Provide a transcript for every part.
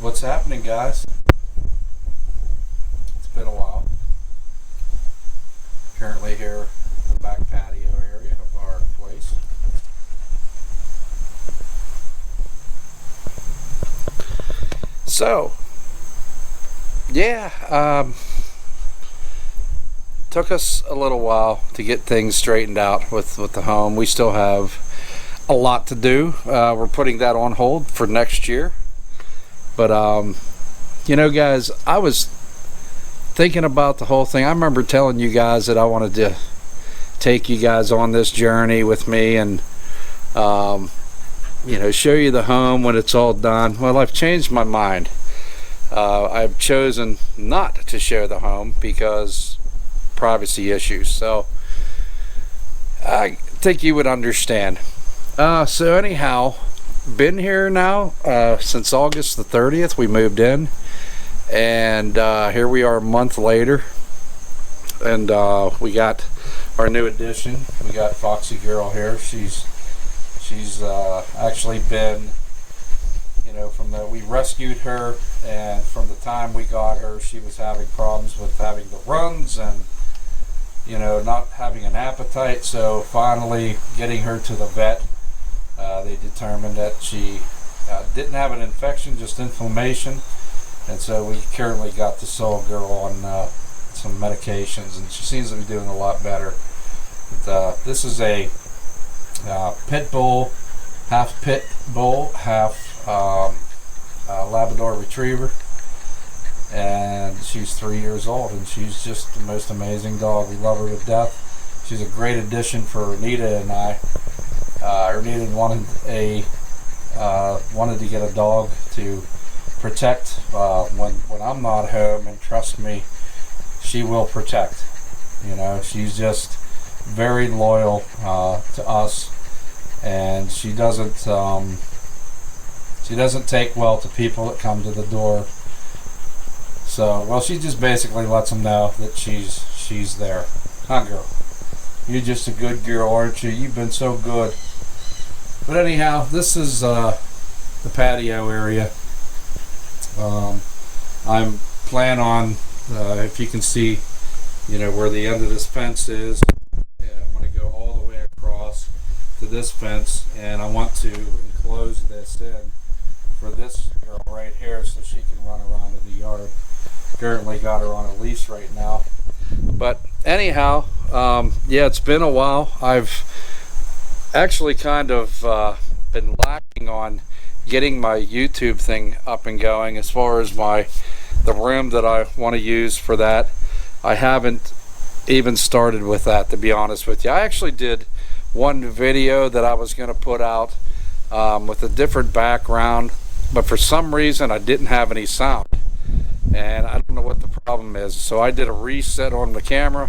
What's happening, guys? It's been a while. Currently here in the back patio area of our place. So, yeah, took us a little while to get things straightened out with the home. We still have a lot to do. We're putting that on hold for next year. But, guys, I was thinking about the whole thing. I remember telling you guys that I wanted to take you guys on this journey with me and, show you the home when it's all done. Well, I've changed my mind. I've chosen not to show the home because privacy issues. So I think you would understand. So anyhow, been here now since August the 30th. We moved in, and here we are a month later, and we got our new addition. We got Foxy girl here. She's actually been, we rescued her, and from the time we got her, she was having problems with having the runs and not having an appetite. So finally getting her to the vet, they determined that she didn't have an infection, just inflammation, and so we currently got the soul girl on some medications, and she seems to be doing a lot better. But, this is a pit bull, half Labrador retriever, and she's 3 years old, and she's just the most amazing dog. We love her to death. She's a great addition for Anita and I. Anita wanted to get a dog to protect when I'm not home, and trust me, she will protect. She's just very loyal to us, and she doesn't take well to people that come to the door. So, well, she just basically lets them know that she's there. Huh, girl? You're just a good girl, aren't you? You've been so good. But anyhow, this is the patio area. I'm plan on, if you can see, where the end of this fence is. Yeah, I'm going to go all the way across to this fence, and I want to enclose this in for this girl right here so she can run around in the yard. Currently got her on a leash right now. But anyhow, it's been a while. I've actually kind of been lacking on getting my YouTube thing up and going. As far as the room that I want to use for that, I haven't even started with that, to be honest with you. I actually did one video that I was going to put out with a different background, but for some reason I didn't have any sound, and I don't know what the problem is. So I did a reset on the camera,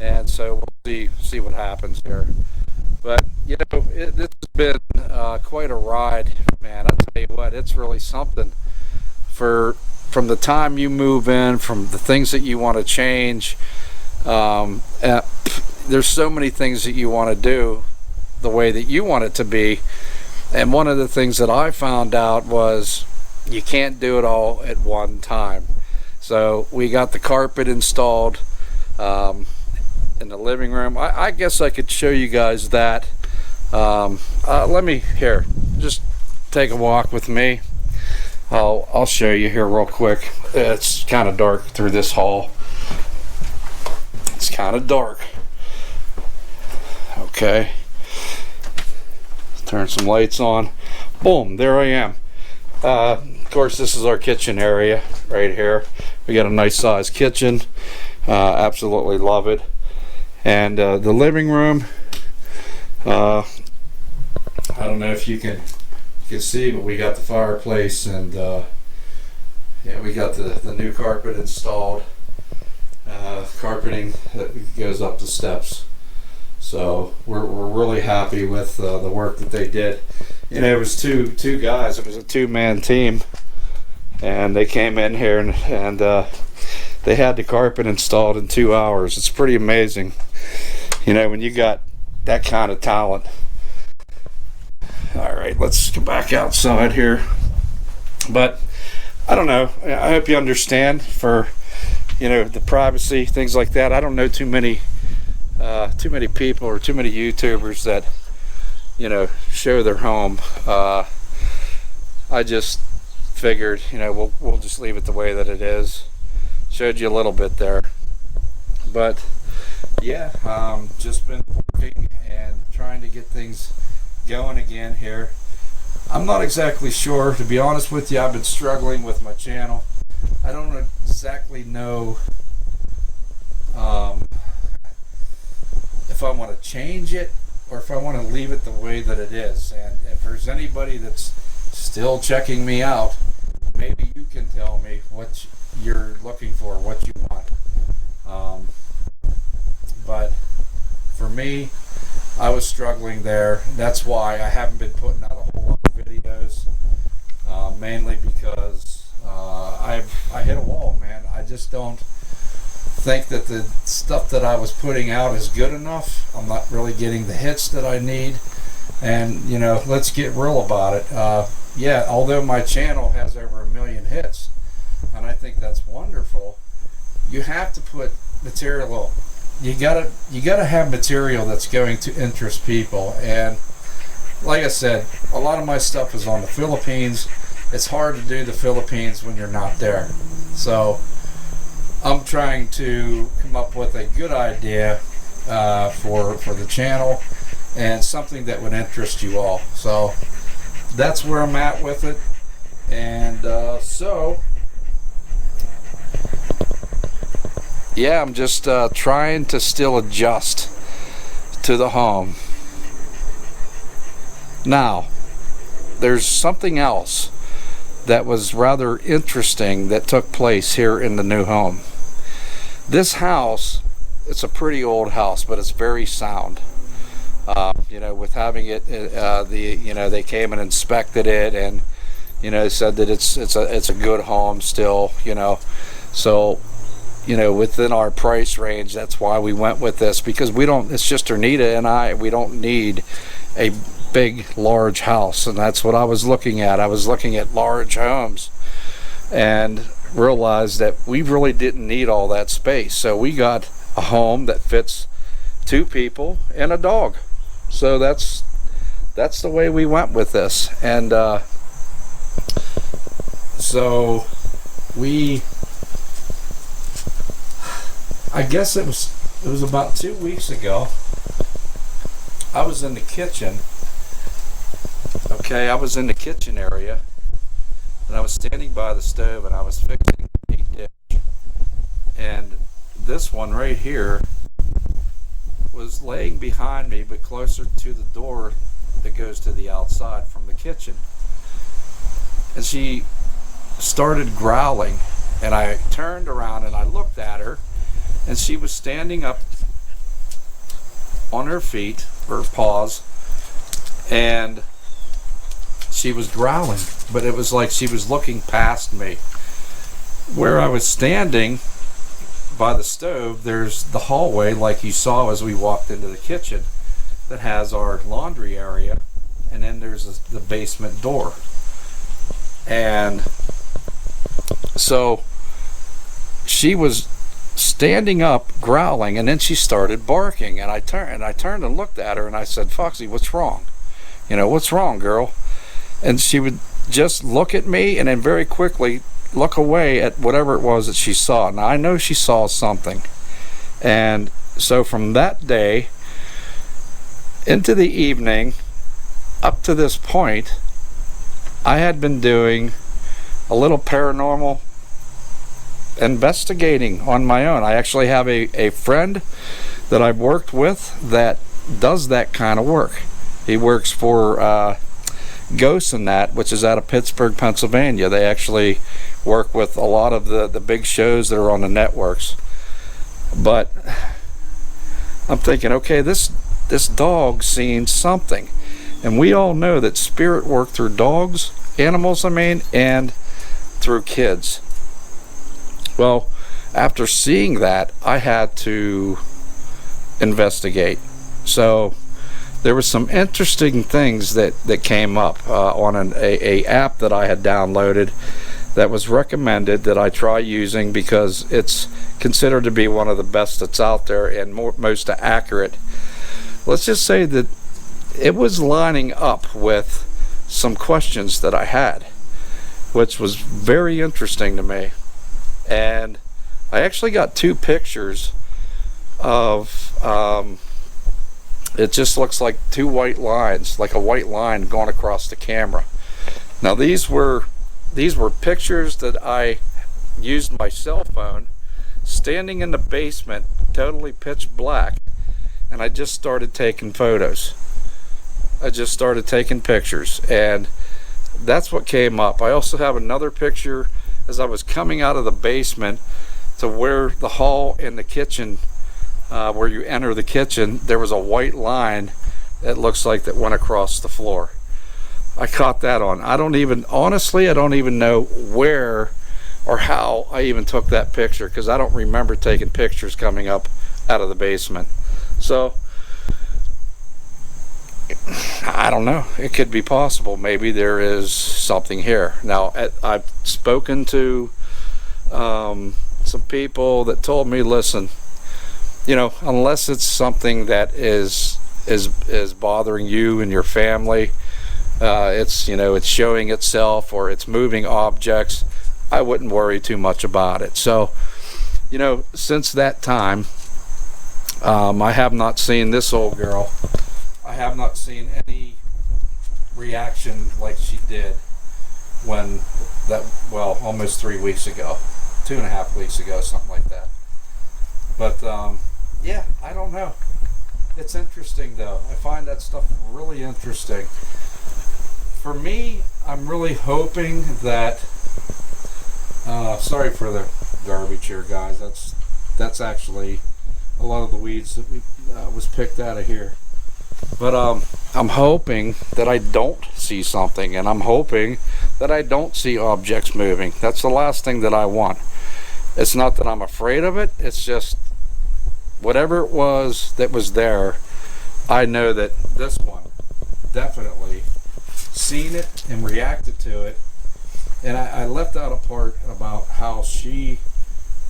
and so we'll see what happens here. But this has been quite a ride, man. I tell you what, it's really something. From the time you move in, from the things that you want to change, there's so many things that you want to do the way that you want it to be. And one of the things that I found out was you can't do it all at one time. So we got the carpet installed in the living room. I guess I could show you guys that. Let me here, just take a walk with me. I'll show you here real quick. It's kind of dark through this hall. It's kind of dark. Okay. Turn some lights on. Boom, there I am. Of course, this is our kitchen area right here. We got a nice sized kitchen. Absolutely love it. And the living room, I don't know if you can see, but we got the fireplace, and we got the new carpet installed. Carpeting that goes up the steps. So we're really happy with the work that they did. It was two guys. It was a two-man team, and they came in here and they had the carpet installed in 2 hours. It's pretty amazing, when you got that kind of talent. All right, let's go back outside here. But I don't know. I hope you understand for, you know, the privacy, things like that. I don't know too many people or too many YouTubers that, you know, show their home. I just figured, you know, we'll just leave it the way that it is. Showed you a little bit there, but yeah, just been working and trying to get things going again here. I'm not exactly sure, to be honest with you. I've been struggling with my channel. I don't exactly know if I want to change it or if I want to leave it the way that it is. And if there's anybody that's still checking me out, maybe you can tell me what you're looking for, what you want. But for me, I was struggling there. That's why I haven't been putting out a whole lot of videos, mainly because I hit a wall, man. I just don't think that the stuff that I was putting out is good enough. I'm not really getting the hits that I need. And, you know, let's get real about it. Yeah, although my channel has over 1 million hits, and I think that's wonderful, you have to put material. You gotta have material that's going to interest people. And like I said, a lot of my stuff is on the Philippines. It's hard to do the Philippines when you're not there. So I'm trying to come up with a good idea for the channel and something that would interest you all. So that's where I'm at with it. And so yeah, I'm just trying to still adjust to the home. Now, there's something else that was rather interesting that took place here in the new home. This house, it's a pretty old house, but it's very sound. You know, with having it, you know, they came and inspected it, and you know, said that it's a good home still. You know, so, you know, within our price range, that's why we went with this, because we don't, it's just Ernita and I, we don't need a big large house. And that's what I was looking at. I was looking at large homes and realized that we really didn't need all that space. So we got a home that fits 2 people and a dog. So that's the way we went with this. And so I guess it was about 2 weeks ago. I was in the kitchen. Okay, I was in the kitchen area, and I was standing by the stove, and I was fixing a dish. And this one right here was laying behind me, but closer to the door that goes to the outside from the kitchen. And she started growling, and I turned around and I looked at her, and she was standing up on her feet, her paws, and she was growling, but it was like she was looking past me. Where I was standing by the stove, there's the hallway like you saw as we walked into the kitchen that has our laundry area, and then there's the basement door. And so she was standing up growling, and then she started barking, and I turned and looked at her, and I said, "Foxy, what's wrong? You know, what's wrong, girl?" And she would just look at me and then very quickly look away at whatever it was that she saw. Now I know she saw something. And so from that day into the evening up to this point, I had been doing a little paranormal investigating on my own. I actually have a friend that I've worked with that does that kind of work. He works for Ghosts and that, which is out of Pittsburgh, Pennsylvania. They actually work with a lot of the big shows that are on the networks. But I'm thinking, okay, this dog seen something, and we all know that spirit work through dogs, animals, I mean, and through kids. Well, after seeing that, I had to investigate. So there were some interesting things that came up on a app that I had downloaded that was recommended that I try using because it's considered to be one of the best that's out there and most accurate. Let's just say that it was lining up with some questions that I had, which was very interesting to me. And I actually got two pictures of it just looks like two white lines, like a white line going across the camera. Now these were pictures that I used my cell phone standing in the basement, totally pitch black, and I just started taking photos. I just started taking pictures, and that's what came up. I also have another picture as I was coming out of the basement to where the hall in the kitchen, where you enter the kitchen, there was a white line that looks like that went across the floor. I caught that on. Honestly, I don't even know where or how I even took that picture, because I don't remember taking pictures coming up out of the basement. So I don't know, it could be possible. Maybe there is something here. Now I've spoken to some people that told me, listen, you know, unless it's something that is bothering you and your family, it's, you know, it's showing itself or it's moving objects, I wouldn't worry too much about it. So, you know, since that time, I have not seen this old girl. I have not seen any reaction like she did when that, well, almost 3 weeks ago, 2.5 weeks ago, something like that. But yeah, I don't know. It's interesting though. I find that stuff really interesting. For me, I'm really hoping that, sorry for the garbage here, guys. That's actually a lot of the weeds that we was picked out of here. But I'm hoping that I don't see something, and I'm hoping that I don't see objects moving. That's the last thing that I want. It's not that I'm afraid of it, it's just whatever it was that was there, I know that this one definitely seen it and reacted to it. And I left out a part about how she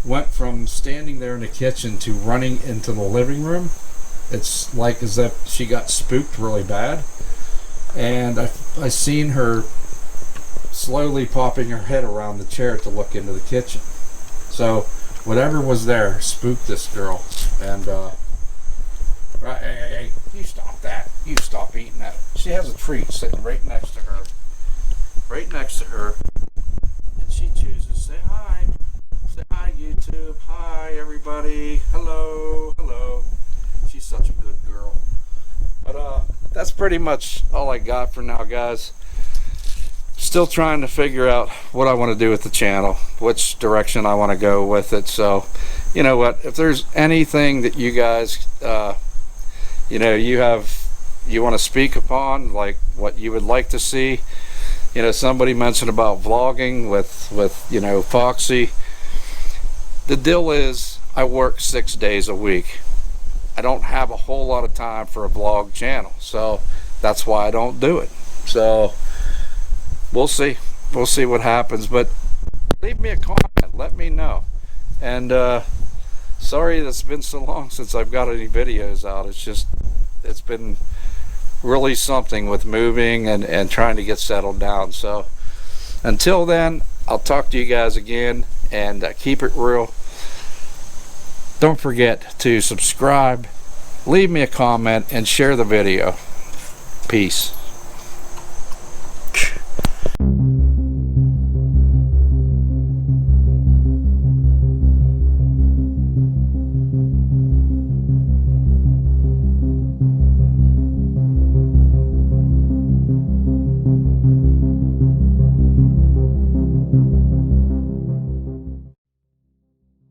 went from standing there in the kitchen to running into the living room. It's like as if she got spooked really bad. And I seen her slowly popping her head around the chair to look into the kitchen. So whatever was there spooked this girl. And right, hey, you stop that. You stop eating that. She has a treat sitting right next to her. Right next to her. And she chooses, say hi. Say hi, YouTube. Hi, everybody. Hello. Hello. She's such a good girl. But that's pretty much all I got for now, guys. Still trying to figure out what I want to do with the channel, which direction I want to go with it. So, you know what, if there's anything that you guys you know, you want to speak upon, like what you would like to see. You know, somebody mentioned about vlogging with you know, Foxy. The deal is, I work 6 days a week. I don't have a whole lot of time for a vlog channel, so that's why I don't do it. So we'll see what happens, but leave me a comment, let me know. And sorry it's been so long since I've got any videos out. It's been really something with moving and trying to get settled down. So until then, I'll talk to you guys again, and keep it real. Don't forget to subscribe, leave me a comment, and share the video. Peace.